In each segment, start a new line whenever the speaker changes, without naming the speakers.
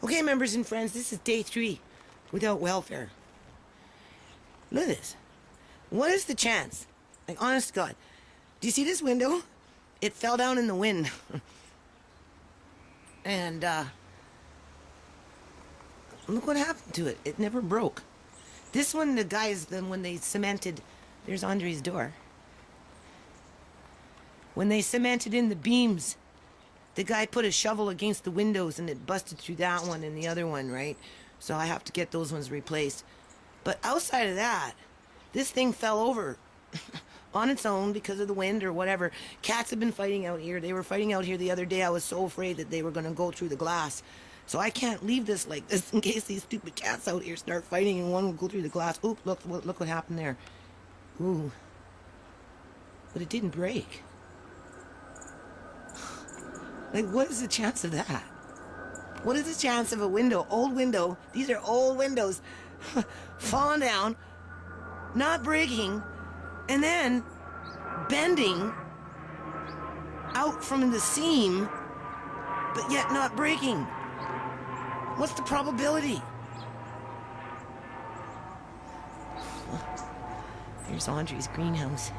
Okay, members and friends, this is day 3 without welfare. Look at this. What is the chance? Like, honest to God. Do you see this window? It fell down in the wind. And, look what happened to it. It never broke. This one, the guys, then when they cemented, there's Andre's door. When they cemented in the beams, the guy put a shovel against the windows and it busted through that one and the other one, right? So I have to get those ones replaced. But outside of that, this thing fell over on its own because of the wind or whatever. Cats have been fighting out here. They were fighting out here the other day. I was so afraid that they were going to go through the glass. So I can't leave this like this in case these stupid cats out here start fighting and one will go through the glass. Oop, look what happened there. Ooh. But it didn't break. Like, what is the chance of that? What is the chance of a window, old window, these are old windows, falling down, not breaking, and then bending out from the seam, but yet not breaking? What's the probability? There's Andre's greenhouse.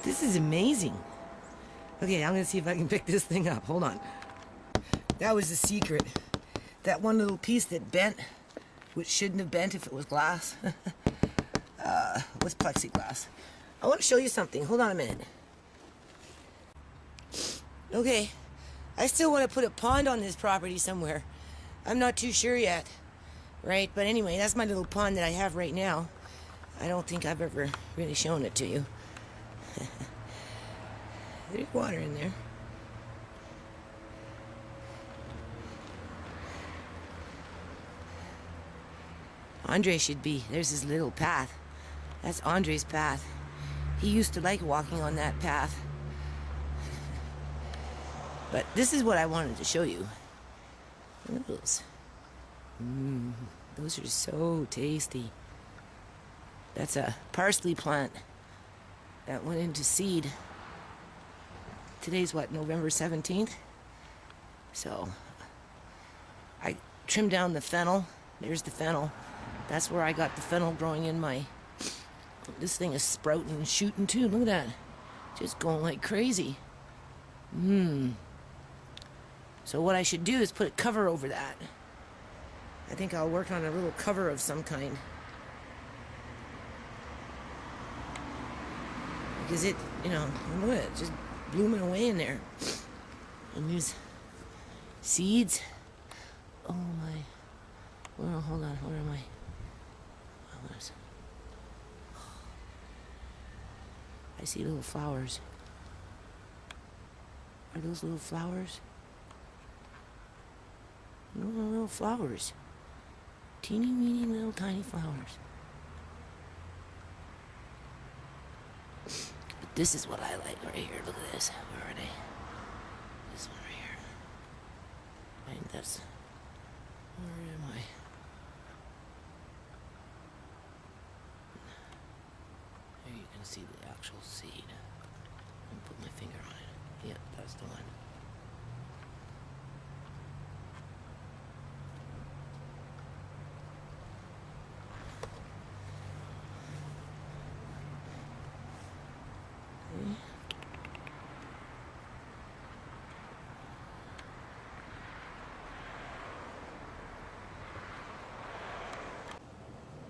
This is amazing. Okay, I'm gonna see if I can pick this thing up. Hold on. That was the secret. That one little piece that bent, which shouldn't have bent if it was glass, was plexiglass. I want to show you something. Hold on a minute. Okay, I still want to put a pond on this property somewhere. I'm not too sure yet, right? But anyway, that's my little pond that I have right now. I don't think I've ever really shown it to you. There's water in there. Andre should be. There's his little path. That's Andre's path. He used to like walking on that path. But this is what I wanted to show you. Look at those. Those are so tasty. That's a parsley plant that went into seed. Today's what, November 17th? So I trimmed down the fennel. There's the fennel. That's where I got the fennel growing in my... This thing is sprouting and shooting too. Look at that. Just going like crazy. So what I should do is put a cover over that. I think I'll work on a little cover of some kind. Because it, look at it, just blooming away in there. And there's seeds. Oh my. Well, hold on, where am I? I see little flowers. Are those little flowers? No, little flowers. Teeny weeny little tiny flowers. But this is what I like right here. Look at this. Where are they? This one right here. I think that's... Where am I? There you can see the actual seed. I'm gonna put my finger on it. Yep, that's the one.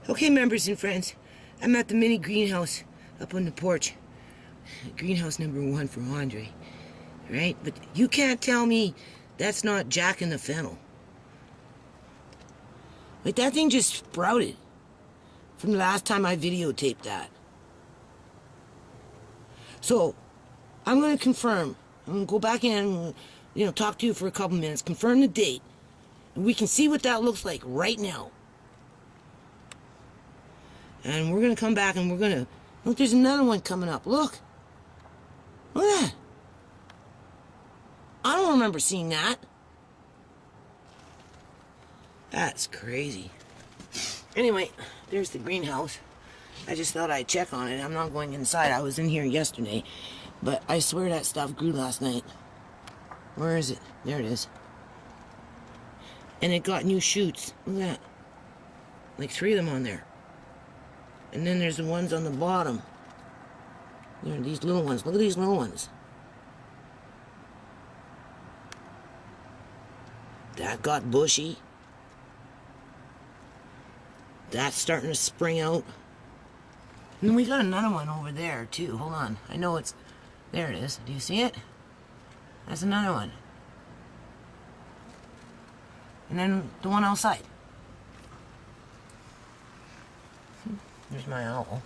Okay, members and friends, I'm at the mini greenhouse up on the porch. Greenhouse number 1 for Andre, right? But you can't tell me that's not Jack and the Fennel. Like, that thing just sprouted from the last time I videotaped that. So, I'm going to confirm. I'm going to go back in and, talk to you for a couple minutes, confirm the date, and we can see what that looks like right now. And we're going to come back and we're going to... Look, there's another one coming up. Look. Look at that. I don't remember seeing that. That's crazy. Anyway, there's the greenhouse. I just thought I'd check on it. I'm not going inside. I was in here yesterday. But I swear that stuff grew last night. Where is it? There it is. And it got new shoots. Look at that. Like 3 of them on there. And then there's the ones on the bottom. There are these little ones. Look at these little ones. That got bushy. That's starting to spring out. And then we got another one over there too. Hold on. I know it's... There it is. Do you see it? That's another one. And then the one outside. There's my owl.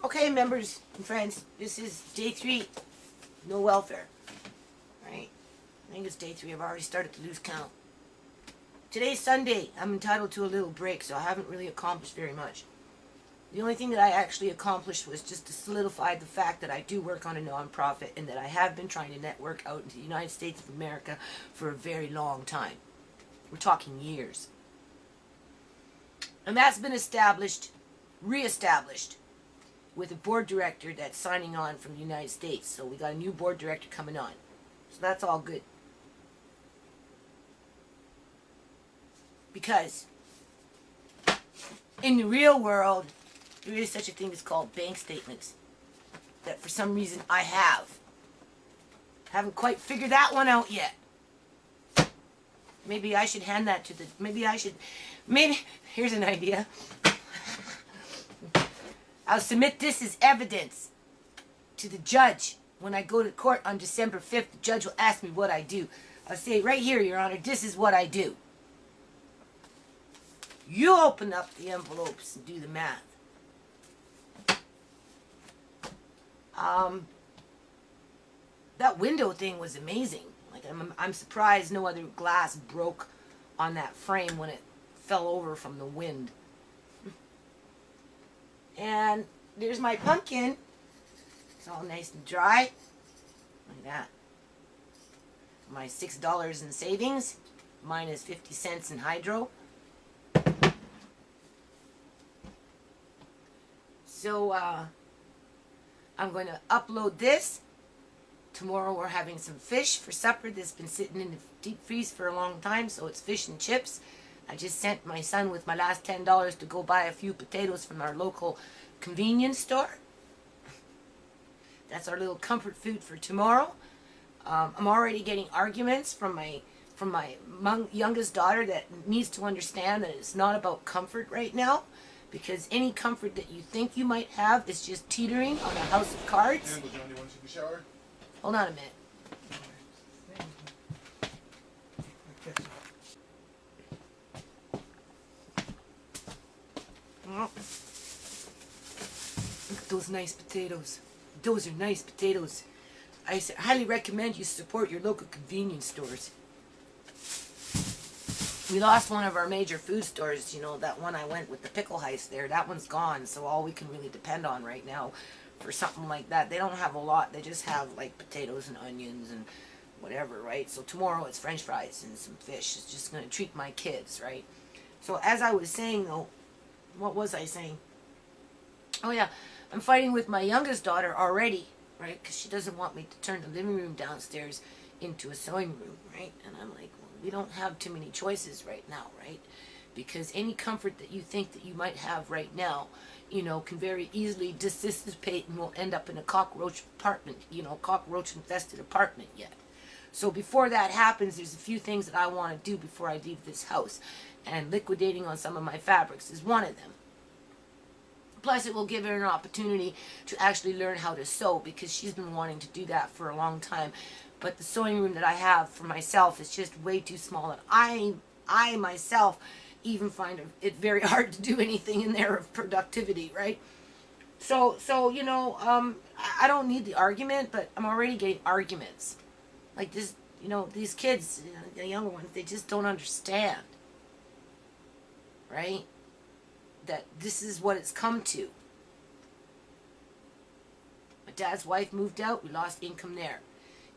Okay, members and friends, this is day 3. No welfare. Right? I think it's day 3. I've already started to lose count. Today's Sunday. I'm entitled to a little break, so I haven't really accomplished very much. The only thing that I actually accomplished was just to solidify the fact that I do work on a non-profit and that I have been trying to network out into the United States of America for a very long time. We're talking years. And that's been established, re-established, with a board director that's signing on from the United States. So we got a new board director coming on. So that's all good. Because in the real world, there is such a thing as called bank statements that for some reason I haven't quite figured that one out yet. Maybe I should hand that to the, maybe, here's an idea. I'll submit this as evidence to the judge. When I go to court on December 5th, the judge will ask me what I do. I'll say, right here, Your Honor, this is what I do. You open up the envelopes and do the math. That window thing was amazing. Like, I'm surprised no other glass broke on that frame when it fell over from the wind. And there's my pumpkin. It's all nice and dry. Look at that. My $6 in savings, minus 50 cents in hydro. So, I'm going to upload this. Tomorrow we're having some fish for supper that's been sitting in the deep freeze for a long time, so it's fish and chips. I just sent my son with my last $10 to go buy a few potatoes from our local convenience store. That's our little comfort food for tomorrow. I'm already getting arguments from my youngest daughter that needs to understand that it's not about comfort right now, because any comfort that you think you might have is just teetering on a house of cards.
John, do you want to take a shower?
Hold on a minute. Oh. Look at those nice potatoes. Those are nice potatoes. I highly recommend you support your local convenience stores. We lost one of our major food stores, you know, that one I went with the pickle heist there. That one's gone, so all we can really depend on right now for something like that. They don't have a lot. They just have, like, potatoes and onions and whatever, right? So tomorrow it's French fries and some fish. It's just going to treat my kids, right? So as I was saying, though, what was I saying? Oh, yeah. I'm fighting with my youngest daughter already, right? Because she doesn't want me to turn the living room downstairs into a sewing room, right? And I'm like, well, we don't have too many choices right now, right? Because any comfort that you think that you might have right now, you know, can very easily dissipate and will end up in a cockroach apartment, you know, cockroach-infested apartment yet. So before that happens, there's a few things that I want to do before I leave this house. And liquidating on some of my fabrics is one of them. Plus, it will give her an opportunity to actually learn how to sew, because she's been wanting to do that for a long time. But the sewing room that I have for myself is just way too small. And I myself even find it very hard to do anything in there of productivity, right? So you know, I don't need the argument, but I'm already getting arguments. Like this, you know, these kids, you know, the younger ones, they just don't understand, right? That this is what it's come to. My dad's wife moved out, we lost income there.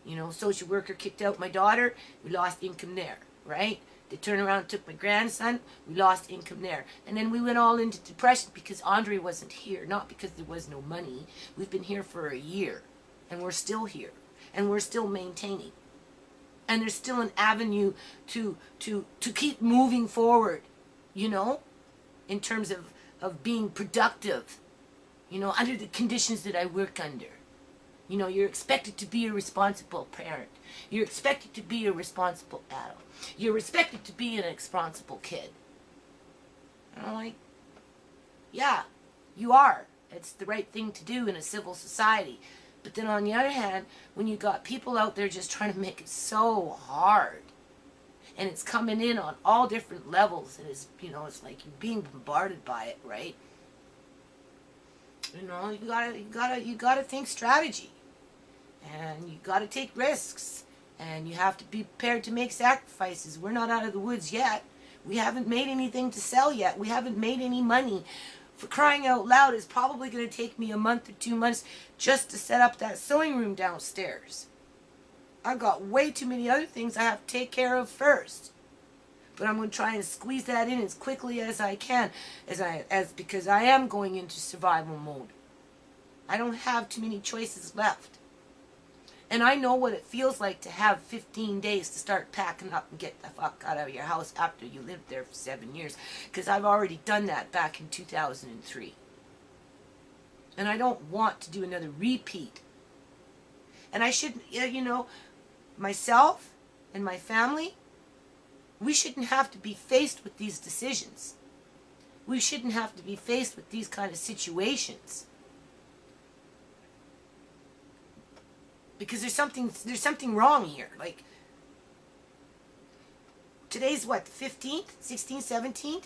You know, social worker kicked out my daughter, we lost income there, right? They turned around and took my grandson. We lost income there. And then we went all into depression because Andre wasn't here. Not because there was no money. We've been here for a year. And we're still here. And we're still maintaining. And there's still an avenue to keep moving forward, you know, in terms of being productive, you know, under the conditions that I work under. You know, you're expected to be a responsible parent. You're expected to be a responsible adult. You're expected to be an responsible kid. And I'm like, yeah, you are. It's the right thing to do in a civil society. But then on the other hand, when you got people out there just trying to make it so hard, and it's coming in on all different levels, and it's, you know, it's like you're being bombarded by it, right? You know, you gotta think strategy, and you gotta take risks, and you have to be prepared to make sacrifices. We're not out of the woods yet. We haven't made anything to sell yet. We haven't made any money. For crying out loud, it's probably going to take me a month or 2 months just to set up that sewing room downstairs. I've got way too many other things I have to take care of first. But I'm going to try and squeeze that in as quickly as I can, because I am going into survival mode. I don't have too many choices left. And I know what it feels like to have 15 days to start packing up and get the fuck out of your house after you lived there for 7 years. Because I've already done that back in 2003. And I don't want to do another repeat. And I shouldn't, you know, myself and my family, we shouldn't have to be faced with these decisions. We shouldn't have to be faced with these kind of situations. Because there's something wrong here. Like, today's what, the 15th, 16th, 17th?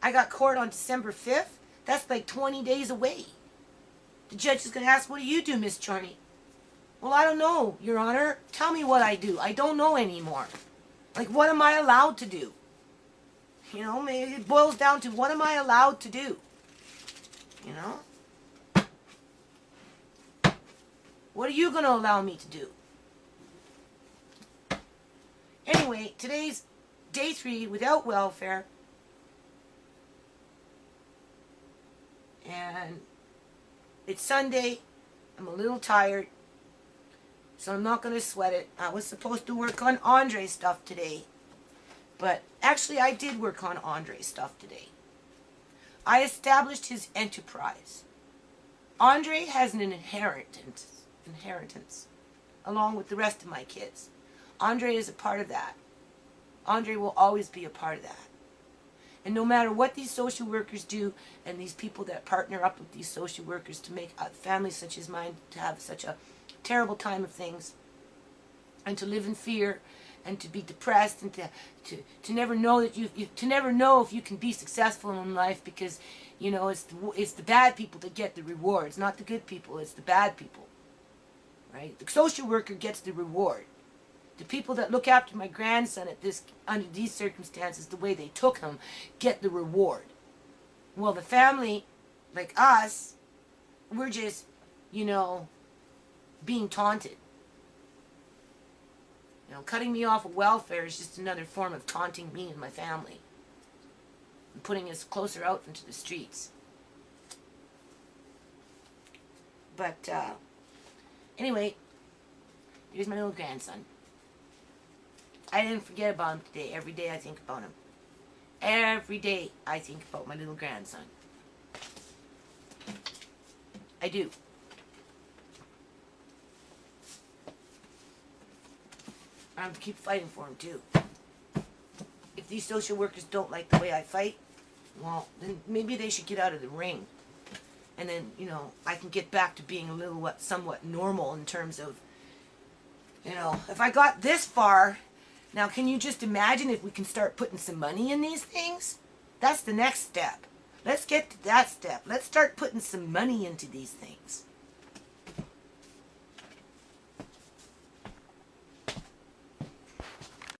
I got court on December 5th. That's like 20 days away. The judge is going to ask, what do you do, Miss Charney? Well, I don't know, Your Honor. Tell me what I do. I don't know anymore. Like, what am I allowed to do? You know, maybe it boils down to, what am I allowed to do? You know? What are you going to allow me to do? Anyway, today's day 3 without welfare. And it's Sunday. I'm a little tired. So I'm not going to sweat it. I was supposed to work on Andre's stuff today. But actually, I did work on Andre's stuff today. I established his enterprise. Andre has an inheritance along with the rest of my kids. Andre is a part of that. Andre will always be a part of that. And no matter what these social workers do, and these people that partner up with these social workers to make families such as mine to have such a terrible time of things, and to live in fear, and to be depressed, and to never know that to never know if you can be successful in life, because, you know, it's the bad people that get the rewards, not the good people. It's the bad people. Right? The social worker gets the reward. The people that look after my grandson under these circumstances, the way they took him, get the reward. Well, the family, like us, we're just, you know, being taunted. You know, cutting me off of welfare is just another form of taunting me and my family, and putting us closer out into the streets. But, anyway, here's my little grandson. I didn't forget about him today. Every day I think about him. Every day I think about my little grandson. I do. I'm going to keep fighting for him too. If these social workers don't like the way I fight, well, then maybe they should get out of the ring. And then, you know, I can get back to being a little, somewhat normal in terms of, you know, if I got this far, now can you just imagine if we can start putting some money in these things? That's the next step. Let's get to that step. Let's start putting some money into these things.